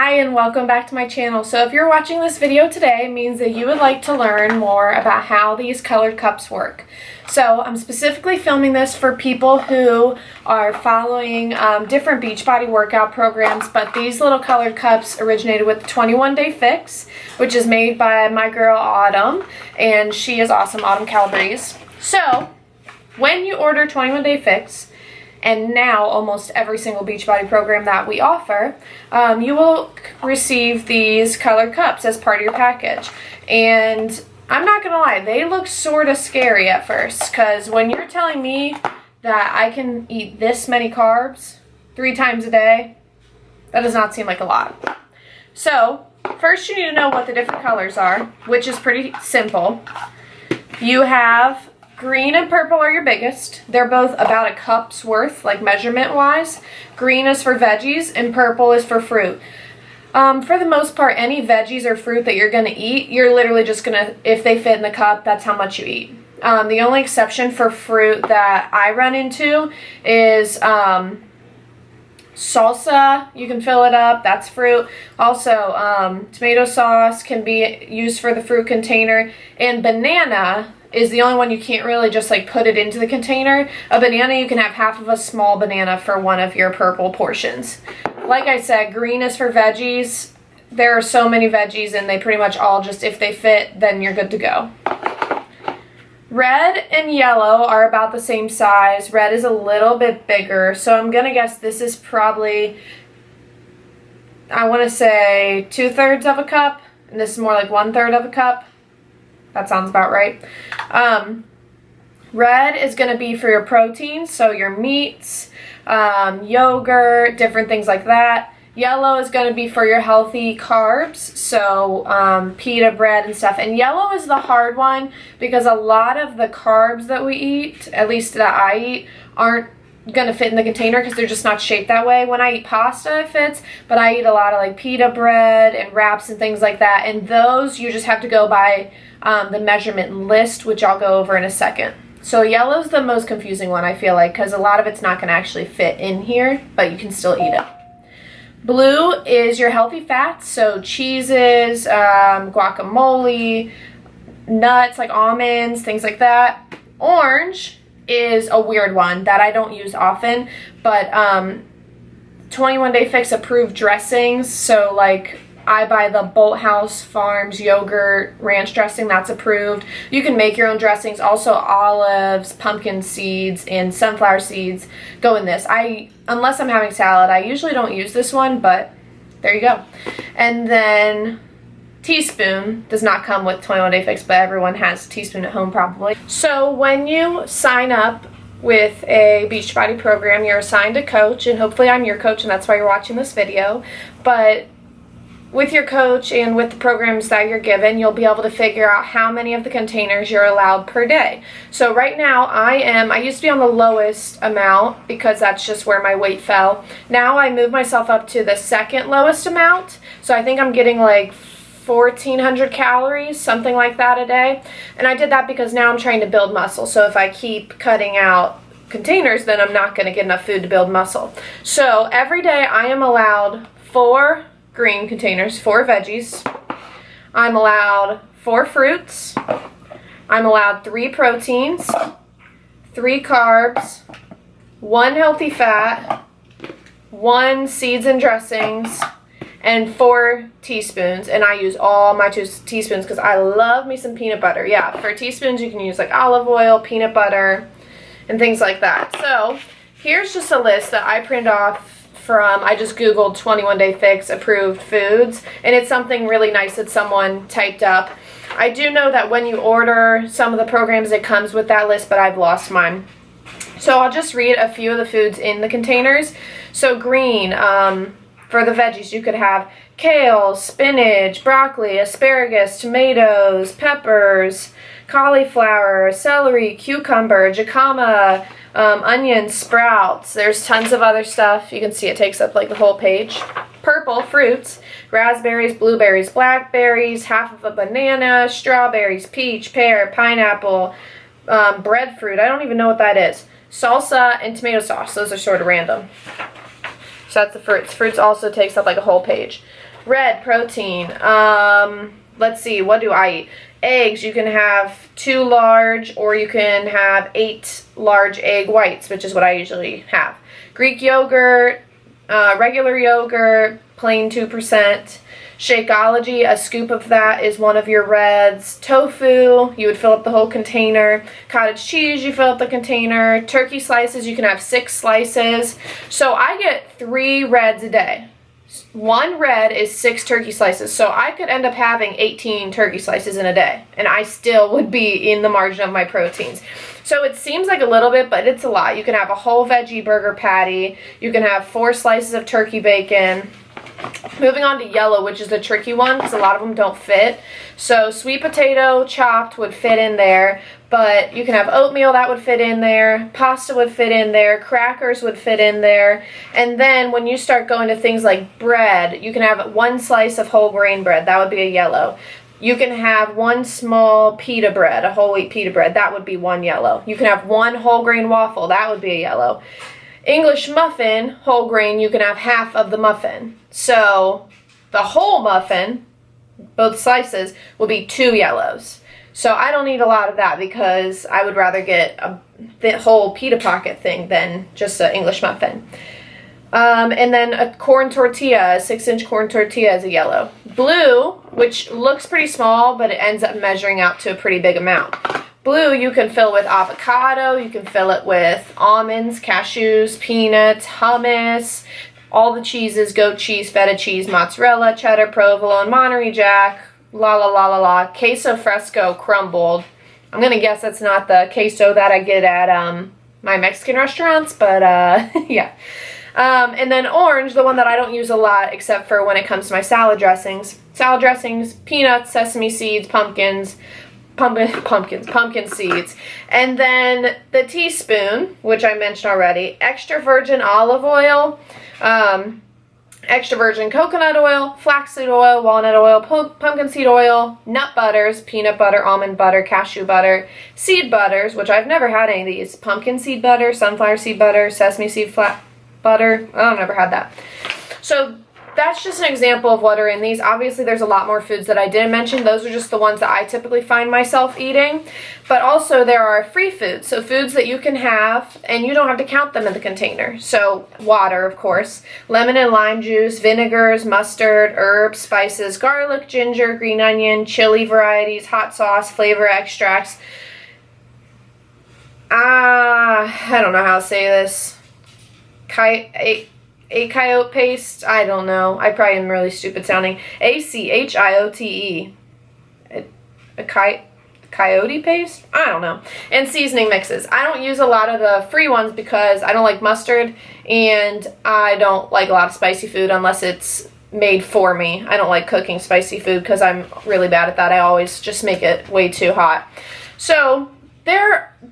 Hi and welcome back to my channel. So if you're watching this video today, it means that you would like to learn more about how these colored cups work. So I'm specifically filming this for people who are following different Beachbody workout programs, but these little colored cups originated with the 21-Day Fix, which is made by my girl Autumn, and she is awesome, Autumn Calabrese. So when you order 21-Day Fix, and now almost every single Beachbody program that we offer, you will receive these colored cups as part of your package. And I'm not gonna lie, they look sort of scary at first, because when you're telling me that I can eat this many carbs 3 times a day, that does not seem like a lot. So first you need to know what the different colors are, which is pretty simple. You have green and purple are your biggest. They're both about a cup's worth, like measurement wise. Green is for veggies and purple is for fruit. For the most part, any veggies or fruit that you're gonna eat, you're literally just gonna, if they fit in the cup, that's how much you eat. The only exception for fruit that I run into is salsa. You can fill it up, that's fruit. Also, tomato sauce can be used for the fruit container, and banana is the only one you can't really just like put it into the container. A banana, you can have half of a small banana for one of your purple portions. Like I said, green is for veggies. There are so many veggies and they pretty much all just, if they fit, then you're good to go. Red and yellow are about the same size. Red is a little bit bigger, so I'm gonna guess this is probably, I wanna say 2/3 of a cup, and this is more like 1/3 of a cup. That sounds about right. Red is going to be for your proteins, so your meats, yogurt, different things like that. Yellow is going to be for your healthy carbs, so pita bread and stuff. And yellow is the hard one because a lot of the carbs that we eat, at least that I eat, aren't going to fit in the container because they're just not shaped that way. When I eat pasta, it fits, but I eat a lot of like pita bread and wraps and things like that, and those you just have to go by the measurement list, which I'll go over in a second. So yellow's the most confusing one, I feel like, because a lot of it's not going to actually fit in here, but you can still eat it. Blue is your healthy fats, so cheeses, guacamole, nuts like almonds, things like that. Orange is a weird one that I don't use often, but 21-Day Fix approved dressings, so like I buy the Bolthouse Farms yogurt ranch dressing, that's approved. You can make your own dressings. Also olives, pumpkin seeds, and sunflower seeds go in this. Unless I'm having salad, I usually don't use this one, but there you go. And then teaspoon does not come with 21-Day Fix, but everyone has a teaspoon at home probably. So when you sign up with a Beachbody program, you're assigned a coach, and hopefully I'm your coach, and that's why you're watching this video. But with your coach and with the programs that you're given, you'll be able to figure out how many of the containers you're allowed per day. So right now I used to be on the lowest amount because that's just where my weight fell. Now I moved myself up to the second lowest amount. So I think I'm getting like 1,400 calories, something like that a day. And I did that because now I'm trying to build muscle. So if I keep cutting out containers, then I'm not going to get enough food to build muscle. So every day I am allowed 4 green containers, 4 veggies. I'm allowed 4 fruits. I'm allowed 3 proteins, 3 carbs, 1 healthy fat, 1 seeds and dressings, and 4 teaspoons. And I use all my teaspoons because I love me some peanut butter. Yeah, for teaspoons you can use like olive oil, peanut butter, and things like that. So here's just a list that I printed off from, I just googled 21-Day Fix approved foods, and it's something really nice that someone typed up. I do know that when you order some of the programs it comes with that list, but I've lost mine. So I'll just read a few of the foods in the containers. So green, for the veggies you could have kale, spinach, broccoli, asparagus, tomatoes, peppers, cauliflower, celery, cucumber, jicama, onions, sprouts. There's tons of other stuff. You can see it takes up like the whole page. Purple fruits, raspberries, blueberries, blackberries, half of a banana, strawberries, peach, pear, pineapple, breadfruit. I don't even know what that is. Salsa and tomato sauce. Those are sort of random. So that's the fruits. Fruits also takes up like a whole page. Red protein. Let's see, what do I eat? Eggs, you can have 2 large, or you can have 8 large egg whites, which is what I usually have. Greek yogurt, regular yogurt, plain 2%. Shakeology, a scoop of that is one of your reds. Tofu, you would fill up the whole container. Cottage cheese, you fill up the container. Turkey slices, you can have 6 slices. So I get 3 reds a day. 1 red is 6 turkey slices, so I could end up having 18 turkey slices in a day, and I still would be in the margin of my proteins. So it seems like a little bit, but it's a lot. You can have a whole veggie burger patty. You can have 4 slices of turkey bacon. Moving on to yellow, which is the tricky one because a lot of them don't fit. So sweet potato chopped would fit in there, but you can have oatmeal that would fit in there, pasta would fit in there, crackers would fit in there, and then when you start going to things like bread, you can have 1 slice of whole grain bread, that would be a yellow. You can have 1 small pita bread, a whole wheat pita bread, that would be 1 yellow. You can have 1 whole grain waffle, that would be a yellow. English muffin, whole grain, you can have half of the muffin. So the whole muffin, both slices, will be 2 yellows. So I don't need a lot of that because I would rather get the whole pita pocket thing than just an English muffin. And then a corn tortilla, a 6-inch corn tortilla is a yellow. Blue, which looks pretty small, but it ends up measuring out to a pretty big amount. Blue, you can fill with avocado, you can fill it with almonds, cashews, peanuts, hummus, all the cheeses, goat cheese, feta cheese, mozzarella, cheddar, provolone, Monterey Jack, la la la la la, queso fresco crumbled. I'm going to guess that's not the queso that I get at my Mexican restaurants, but yeah. And then orange, the one that I don't use a lot except for when it comes to my salad dressings. Salad dressings, peanuts, sesame seeds, pumpkin seeds. And then the teaspoon, which I mentioned already, extra virgin olive oil, extra virgin coconut oil, flaxseed oil, walnut oil, pumpkin seed oil, nut butters, peanut butter, almond butter, cashew butter, seed butters, which I've never had any of these, pumpkin seed butter, sunflower seed butter, sesame seed butter. Oh, I've never had that. So that's just an example of what are in these. Obviously, there's a lot more foods that I didn't mention. Those are just the ones that I typically find myself eating. But also, there are free foods. So foods that you can have, and you don't have to count them in the container. So water, of course, lemon and lime juice, vinegars, mustard, herbs, spices, garlic, ginger, green onion, chili varieties, hot sauce, flavor extracts. I don't know how to say this. Achiote paste, I don't know. I probably am really stupid sounding. ACHIOTE. A coyote paste? I don't know. And seasoning mixes. I don't use a lot of the free ones because I don't like mustard and I don't like a lot of spicy food unless it's made for me. I don't like cooking spicy food because I'm really bad at that. I always just make it way too hot. So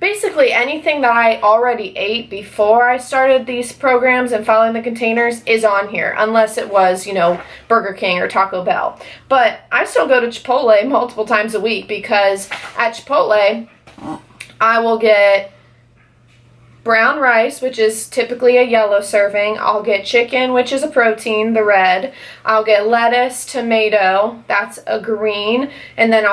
basically anything that I already ate before I started these programs and following the containers is on here, unless it was, Burger King or Taco Bell. But I still go to Chipotle multiple times a week because at Chipotle, I will get brown rice, which is typically a yellow serving. I'll get chicken, which is a protein, the red. I'll get lettuce, tomato, that's a green. And then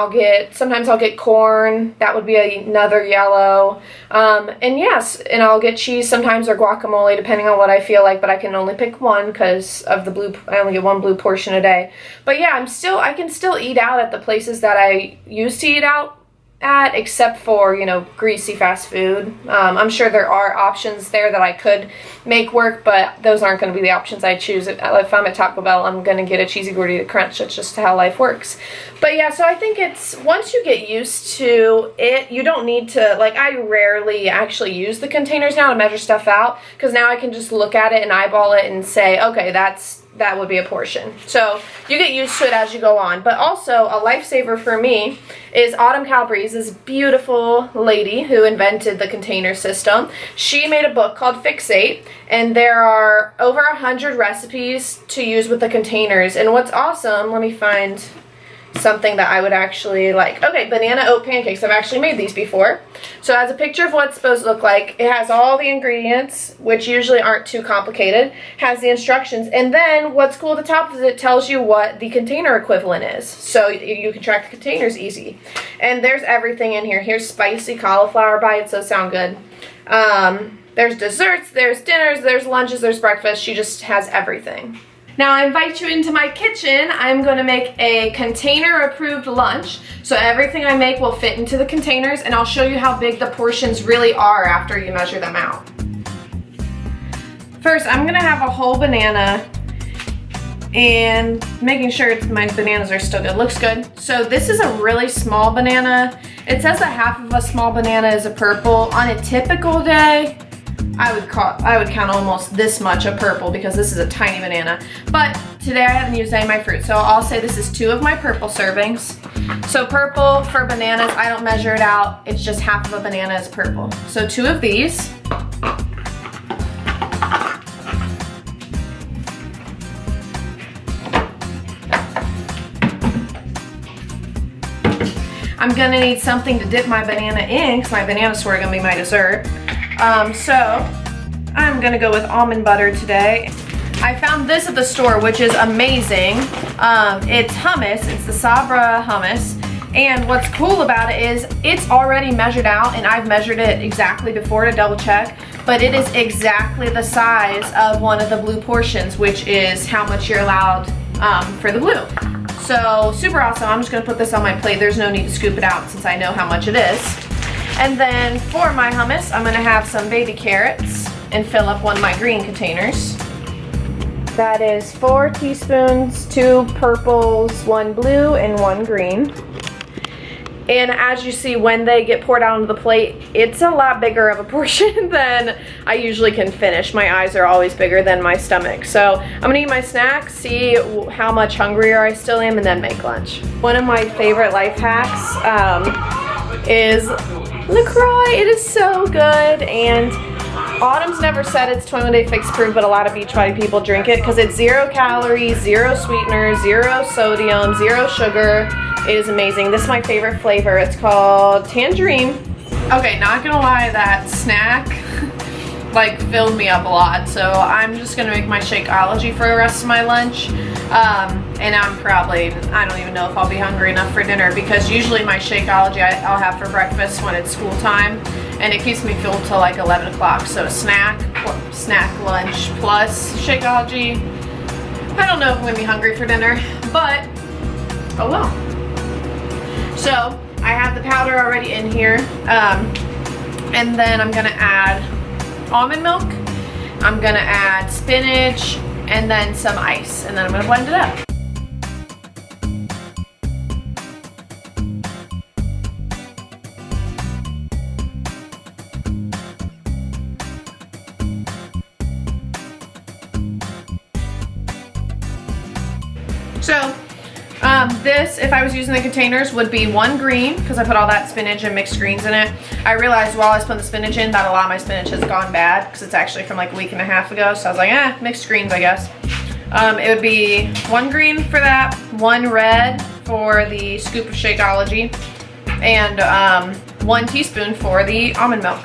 sometimes I'll get corn, that would be another yellow. And I'll get cheese sometimes or guacamole, depending on what I feel like, but I can only pick one because of the blue. I only get one blue portion a day. But yeah, I can still eat out at the places that I used to eat out at, except for, greasy fast food. I'm sure there are options there that I could make work, but those aren't going to be the options I choose. If I'm at Taco Bell, I'm going to get a cheesy gordita crunch. That's just how life works. But yeah, so I think once you get used to it, you don't need to, I rarely actually use the containers now to measure stuff out, because now I can just look at it and eyeball it and say, okay, that would be a portion. So you get used to it as you go on. But also a lifesaver for me is Autumn Calabrese, this beautiful lady who invented the container system. She made a book called Fixate, and there are over 100 recipes to use with the containers. And what's awesome, let me find something that I would actually like. Okay, banana oat pancakes. I've actually made these before. So it has a picture of what it's supposed to look like. It has all the ingredients, which usually aren't too complicated. It has the instructions. And then what's cool at the top is it tells you what the container equivalent is. So you can track the containers easy. And there's everything in here. Here's spicy cauliflower bites. Those sound good. There's desserts, there's dinners, there's lunches, there's breakfast. She just has everything. Now I invite you into my kitchen. I'm going to make a container approved lunch. So everything I make will fit into the containers, and I'll show you how big the portions really are after you measure them out. First, I'm going to have a whole banana and making sure my bananas are still good. Looks good. So this is a really small banana. It says that half of a small banana is a purple. On a typical day, I would count almost this much a purple because this is a tiny banana. But today I haven't used any of my fruit, so I'll say this is 2 of my purple servings. So purple for bananas, I don't measure it out. It's just half of a banana is purple. So 2 of these. I'm gonna need something to dip my banana in because my bananas are gonna be my dessert. So I'm gonna go with almond butter today. I found this at the store, which is amazing. It's hummus, it's the Sabra hummus. And what's cool about it is it's already measured out, and I've measured it exactly before to double check, but it is exactly the size of one of the blue portions, which is how much you're allowed for the blue. So super awesome. I'm just gonna put this on my plate. There's no need to scoop it out since I know how much it is. And then for my hummus, I'm gonna have some baby carrots and fill up one of my green containers. That is 4 teaspoons, 2 purples, 1 blue, and 1 green. And as you see, when they get poured out onto the plate, it's a lot bigger of a portion than I usually can finish. My eyes are always bigger than my stomach. So I'm gonna eat my snack, see how much hungrier I still am, and then make lunch. One of my favorite life hacks is LaCroix. It is so good, and Autumn's never said it's 21-day fix approved, but a lot of Beachbody people drink it because it's 0 calories, 0 sweeteners, 0 sodium, 0 sugar. It is amazing. This is my favorite flavor. It's called Tangerine. Okay, not gonna lie, that snack like filled me up a lot, so I'm just gonna make my Shakeology for the rest of my lunch. And I don't even know if I'll be hungry enough for dinner because usually my Shakeology I'll have for breakfast when it's school time, and it keeps me full till like 11 o'clock. So snack, lunch, plus Shakeology. I don't know if I'm gonna be hungry for dinner, but oh well. So I have the powder already in here, and then I'm gonna add almond milk. I'm gonna add spinach and then some ice, and then I'm gonna blend it up. So this, if I was using the containers, would be 1 green because I put all that spinach and mixed greens in it. I realized while I was putting the spinach in that a lot of my spinach has gone bad because it's actually from like a week and a half ago. So I was like, mixed greens, I guess. It would be 1 green for that, 1 red for the scoop of Shakeology, and 1 teaspoon for the almond milk.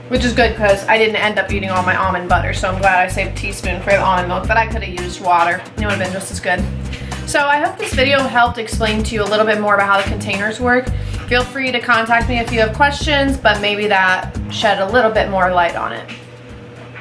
Which is good because I didn't end up eating all my almond butter, so I'm glad I saved a teaspoon for the almond milk, but I could have used water. It would have been just as good. So I hope this video helped explain to you a little bit more about how the containers work. Feel free to contact me if you have questions, but maybe that shed a little bit more light on it.